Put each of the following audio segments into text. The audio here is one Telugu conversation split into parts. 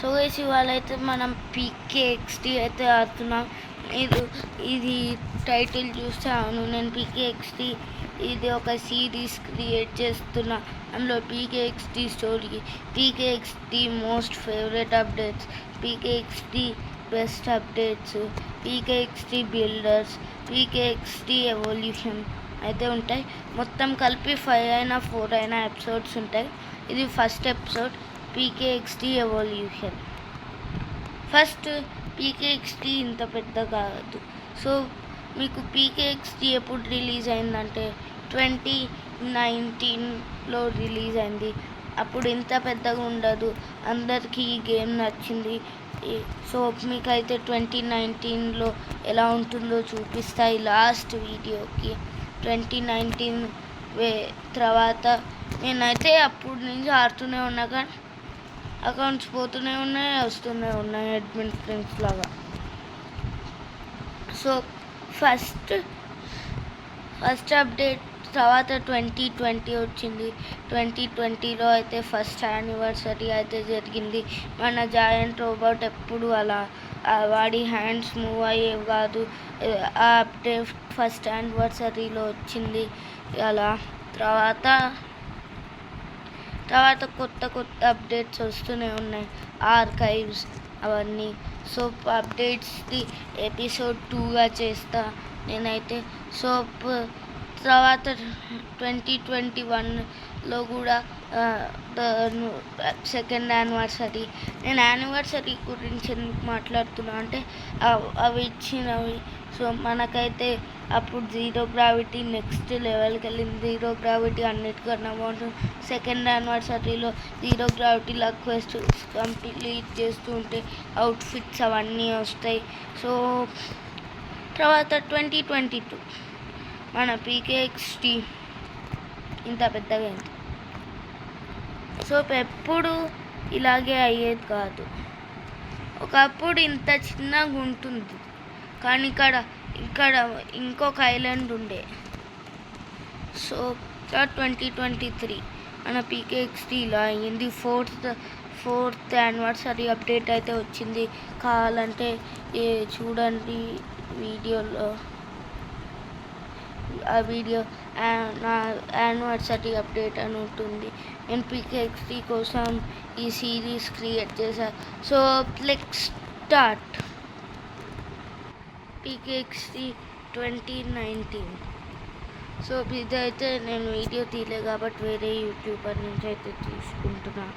సో గైస్ ఇవాళ అయితే మనం పీకేఎక్స్టీ అయితే ఆడుతున్నాం. ఇది టైటిల్ చూస్తే అవును, నేను పీకేఎక్స్టీ ఇది ఒక సిరీస్ క్రియేట్ చేస్తున్నా. అందులో PK XD story, PK XD most favourite updates, PK XD best updates, PK XD builders, PK XD evolution అయితే ఉంటాయి. మొత్తం కలిపి 5 అయినా 4 అయినా ఎపిసోడ్స్ ఉంటాయి. ఇది ఫస్ట్ ఎపిసోడ్, పీకేఎక్స్టీ ఎవల్యూషన్. ఫస్ట్ పీకేఎక్స్టీ ఇంత పెద్ద కాదు. సో మీకు పీకేఎక్స్టీ ఎప్పుడు రిలీజ్ అయిందంటే 2019లో రిలీజ్ అయింది. అప్పుడు ఇంత పెద్దగా ఉండదు. అందరికీ ఈ గేమ్ నచ్చింది. సో మీకైతే 2019లో ఎలా ఉంటుందో చూపిస్తాయి లాస్ట్ వీడియోకి. 2019 తర్వాత నేనైతే అప్పటి నుంచి ఆడుతూనే ఉన్నా, కానీ అకౌంట్స్ పోతూనే ఉన్నాయి, వస్తూనే ఉన్నాయి అడ్మిన్ ఫ్రెండ్స్ లాగా. సో ఫస్ట్ అప్డేట్ తర్వాత 2020 వచ్చింది. 2020లో అయితే ఫస్ట్ యానివర్సరీ అయితే జరిగింది. మన జాయింట్ రోబోట్ ఎప్పుడు అలా వాడి హ్యాండ్స్ మూవ్ అయ్యేవి కాదు. ఆ అప్డేట్ ఫస్ట్ యానివర్సరీలో వచ్చింది. అలా తర్వాత కొత్త అప్డేట్స్ వస్తూనే ఉన్నాయి, ఆర్కైవ్స్ అవన్నీ. సో అప్డేట్స్ది ఎపిసోడ్ 2గా చేస్తా నేనైతే. సో తర్వాత 2021లో కూడా సెకండ్ యానివర్సరీ. నేను యానివర్సరీ గురించి ఎందుకు మాట్లాడుతున్నా అంటే అవి ఇచ్చినవి. సో మనకైతే అప్పుడు 0 గ్రావిటీ నెక్స్ట్ లెవెల్కి వెళ్ళింది. 0 గ్రావిటీ అన్నిటికన్నా బాగుంటుంది. సెకండ్ యానివర్సరీలో 0 గ్రావిటీ లక్ క్వెస్ట్ కంప్లీట్ చేస్తూ ఉంటే అవుట్ఫిట్స్ అవన్నీ వస్తాయి. సో తర్వాత 2022 మన పీకేఎక్స్టీ ఇంత పెద్దగా అయింది. సో ఎప్పుడు ఇలాగే అయ్యేది కాదు. ఒకప్పుడు ఇంత చిన్నగా ఉంటుంది, కానీ ఇక్కడ ఇంకొక ఐలాండ్ ఉండే. సో 2023 మన పీకేఎక్స్టీ ఇలా అయ్యింది. ఫోర్త్ యానివర్సరీ అప్డేట్ అయితే వచ్చింది. కావాలంటే చూడండి వీడియోలో. ఆ వీడియో నా యానివర్సరీ అప్డేట్ అని ఉంటుంది. నేను పీకేఎక్స్టీ కోసం ఈ సిరీస్ క్రియేట్ చేశాను. So let's start PK XD 2019. So ఇదైతే నేను వీడియో తీయలే కాబట్టి వేరే యూట్యూబర్ నుంచి అయితే తీసుకుంటున్నా.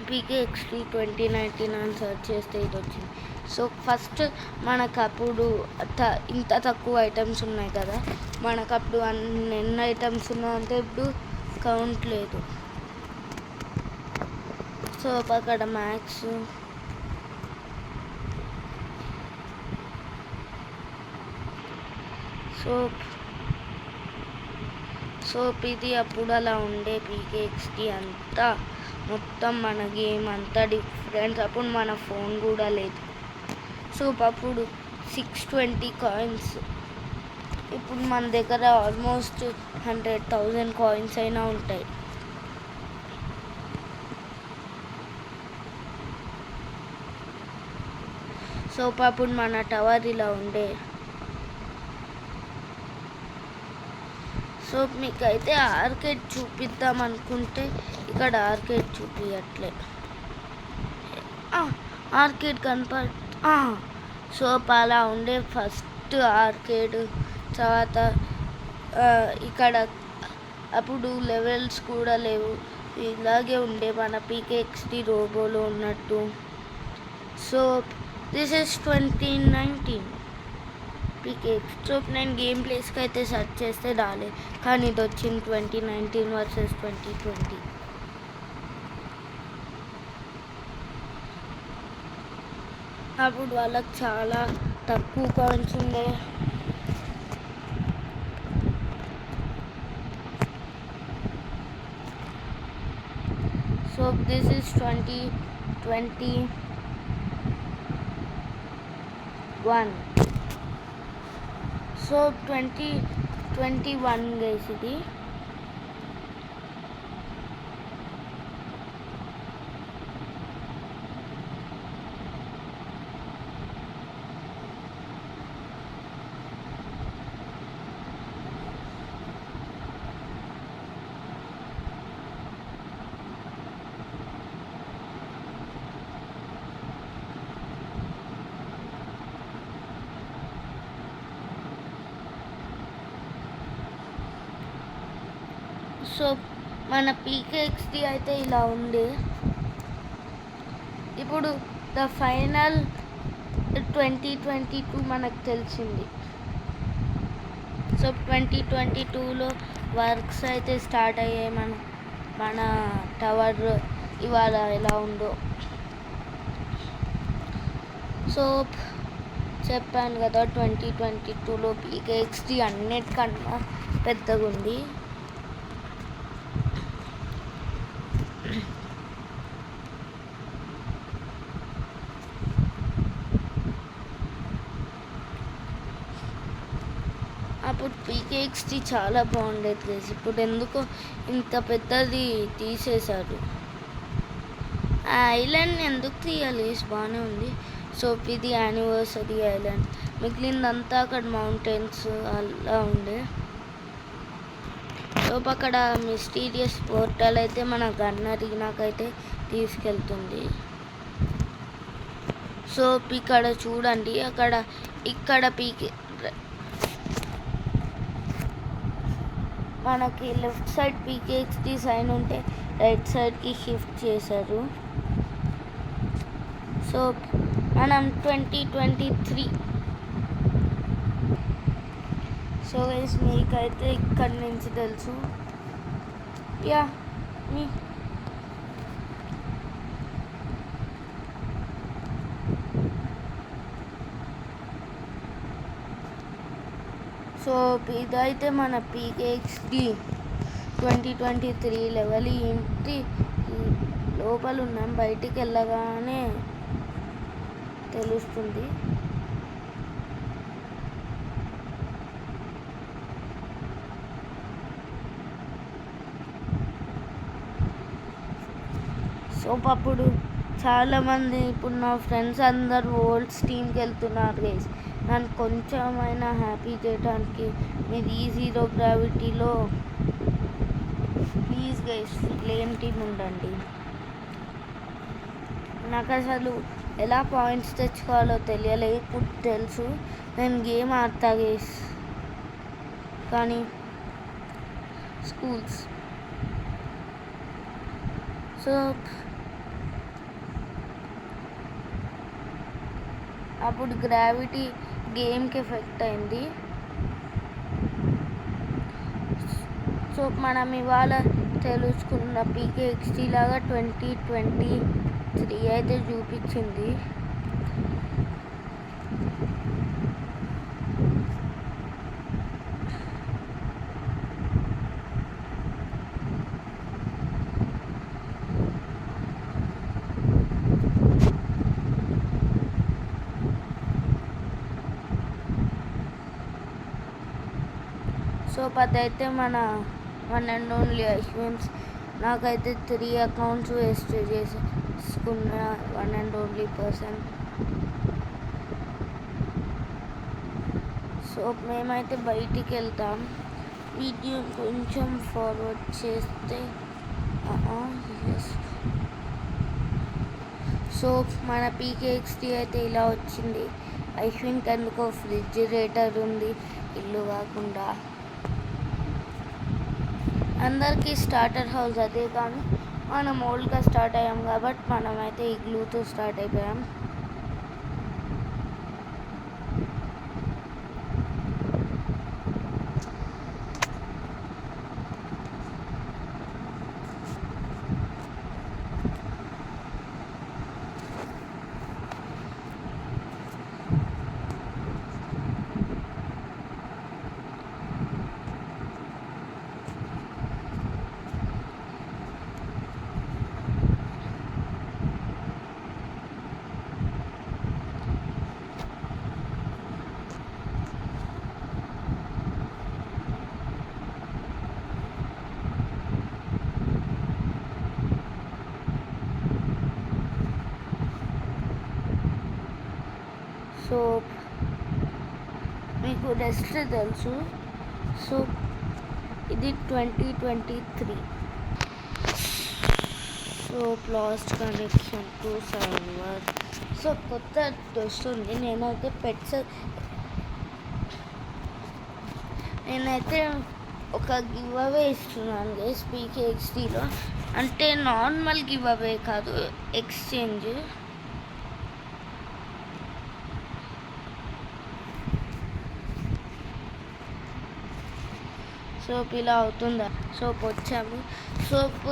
పీకేఎక్స్టీ 2019 అని సెర్చ్ చేస్తే ఇది వచ్చింది. సో ఫస్ట్ మనకప్పుడు ఇంత తక్కువ ఐటమ్స్ ఉన్నాయి కదా, మనకప్పుడు ఎన్ని ఐటమ్స్ ఉన్నాయంటే ఇప్పుడు కౌంట్ లేదు. సో అక్కడ మ్యాక్స్ సోప్ ఇది అప్పుడు అలా ఉండే. పీకేఎక్స్టీ అంతా మొత్తం మన గేమ్ అంతా డిఫరెంట్. అప్పుడు మన ఫోన్ కూడా లేదు. సో అప్పుడు 620 కాయిన్స్. ఇప్పుడు మన దగ్గర ఆల్మోస్ట్ 100,000 కాయిన్స్ అయినా ఉంటాయి. సో అప్పుడు మన టవర్ ఇలా ఉండే. సో మీకైతే ఆర్కేడ్ చూపిద్దాం అనుకుంటే ఇక్కడ ఆర్కేడ్ చూపించట్లే. ఆర్కేడ్ సో అలా ఉండే ఫస్ట్ ఆర్కేడ్. తర్వాత ఇక్కడ అప్పుడు లెవెల్స్ కూడా లేవు, ఇలాగే ఉండే మన పీకేఎక్స్టీ రోబోలో ఉన్నట్టు. So this is 2019 పీకేఎక్స్టీ. సో నేను గేమ్ ప్లేస్కి అయితే సెర్చ్ చేస్తే రాలేదు, కానీ ఇది వచ్చింది 2019 వర్సెస్ 2020. అప్పుడు వాళ్ళకి చాలా తక్కువ కాయిన్స్ ఉండే. So this is 2021. So 2021 guys ఇది. సో మన పీకేఎక్స్టీ అయితే ఇలా ఉంది. ఇప్పుడు ద ఫైనల్ 2022 మనకు తెలిసింది. సో 2022లో వర్క్స్ అయితే స్టార్ట్ అయ్యాయి. మన టవర్ ఇవాళ ఎలా ఉందో. సో చెప్పాను కదా 2022లో పీకేఎక్స్టీ అన్నిటికన్నా పెద్దగా ఉంది. అప్పుడు పీకేఎక్స్టీ చాలా బాగుండేది గైస్. ఇప్పుడు ఎందుకో ఇంత పెద్దది తీసేశారు. ఆ ఐలాండ్ ఎందుకు తీయాలి, బాగానే ఉంది. సో ఇది యానివర్సరీ ఐలాండ్, మిగిలిందంతా అక్కడ మౌంటైన్స్ అలా ఉండే. సో అక్కడ మిస్టీరియస్ పోర్టల్ అయితే మన గన్నర్ నాకైతే తీసుకెళ్తుంది. సో ఇక్కడ చూడండి, ఇక్కడ మనకి లెఫ్ట్ సైడ్ పీకేఎక్స్టీ సైన్ ఉంటే రైట్ సైడ్కి షిఫ్ట్ చేశారు. సో మనం 2023. సో గైస్ మీకైతే ఇక్కడి నుంచి తెలుసు. యా మీ సో ఇదైతే మన పీకేఎక్స్టీ 2023 లెవెల్. ఇంటి లోపల ఉన్నాం, బయటికి వెళ్ళగానే తెలుస్తుంది. సో అప్పుడు చాలామంది ఇప్పుడు నా ఫ్రెండ్స్ అందరు వరల్డ్స్ టీమ్కి వెళ్తున్నారు గైస్. నన్ను కొంచెమైనా హ్యాపీ చేయడానికి మీరు ఈ జీరో గ్రావిటీలో ప్లీజ్ గైస్ లేన్ టీమ్ ఉండండి. నాకు అసలు ఎలా పాయింట్స్ తెచ్చుకోవాలో తెలియలేదు. ఇప్పుడు తెలుసు. నేను గేమ్ ఆడతా గైస్, కానీ స్కూల్స్. సో అప్పుడు గ్రావిటీ గేమ్కి ఎఫెక్ట్ అయింది. సో మనం ఇవాళ తెలుసుకున్న పీకేఎక్స్టీ లాగా 2023 అయితే చూపించింది. సో అదైతే మన వన్ అండ్ ఓన్లీ అశ్విన్స్. నాకైతే 3 అకౌంట్స్ వేస్ట్ చేసుకున్న one and only person. So మేమైతే బయటికి వెళ్తాం. వీడియో కొంచెం ఫార్వర్డ్ చేస్తే సో మన పీకేఎక్స్టీ అయితే ఇలా వచ్చింది. అశ్విన్కి ఎందుకో ఫ్రిడ్జిరేటర్ ఉంది, ఇల్లు కాకుండా. అందరికీ స్టార్టర్ హౌస్ అదే, కానీ మనం ఓల్డ్గా స్టార్ట్ అయ్యాం కాబట్టి మనమైతే ఇగ్లూతో స్టార్ట్ అయిపోయాం. సో మీకు రెస్ట్ తెలుసు. సో ఇది 2023. So last connection to server. So కొత్త వస్తుంది. నేనైతే ఒక గివ్ అవే ఇస్తున్నాను గైస్ పీకేఎక్స్టీలో. అంటే నార్మల్ గివ్ అవే కాదు, ఎక్స్చేంజ్. సోప్ ఇలా అవుతుందా? సోప్ వచ్చాము. సోప్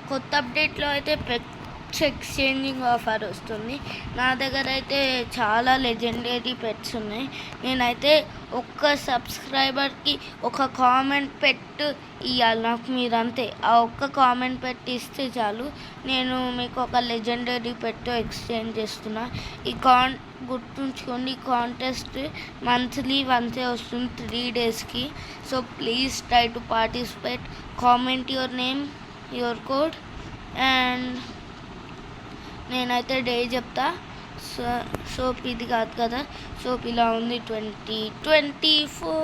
కొత్త అప్డేట్లో అయితే పెట్స్ ఎక్స్చేంజింగ్ ఆఫర్ వస్తుంది. నా దగ్గర అయితే చాలా లెజెండరీ పెట్స్ ఉన్నాయి. నేనైతే ఒక్క సబ్స్క్రైబర్కి ఒక కామెంట్ పెట్టి ఇవ్వాలి నాకు మీరంతే. ఆ ఒక్క కామెంట్ పెట్టి ఇస్తే చాలు, నేను మీకు ఒక లెజెండరీ పెట్ ఎక్స్చేంజ్ చేస్తున్నా. గుర్తుంచుకోండి, కాంటెస్ట్ మంత్లీ వన్సే వస్తుంది 3 డేస్కి. So please try to participate. Comment your name, your code, and నేనైతే డే చెప్తా. సోప్ ఇది కాదు కదా, సోప్ ఇలా ఉంది 2024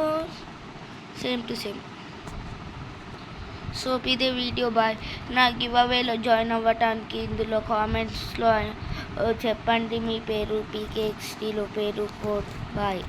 సేమ్ టు సేమ్. సోప్ ఇదే వీడియో. బాయ్. నా గివ్ అవేలో జాయిన్ అవ్వటానికి ఇందులో కామెంట్స్లో చెప్పండి మీ పేరు, పీకేఎక్స్టీలో పేరు, కోడ్. బాయ్.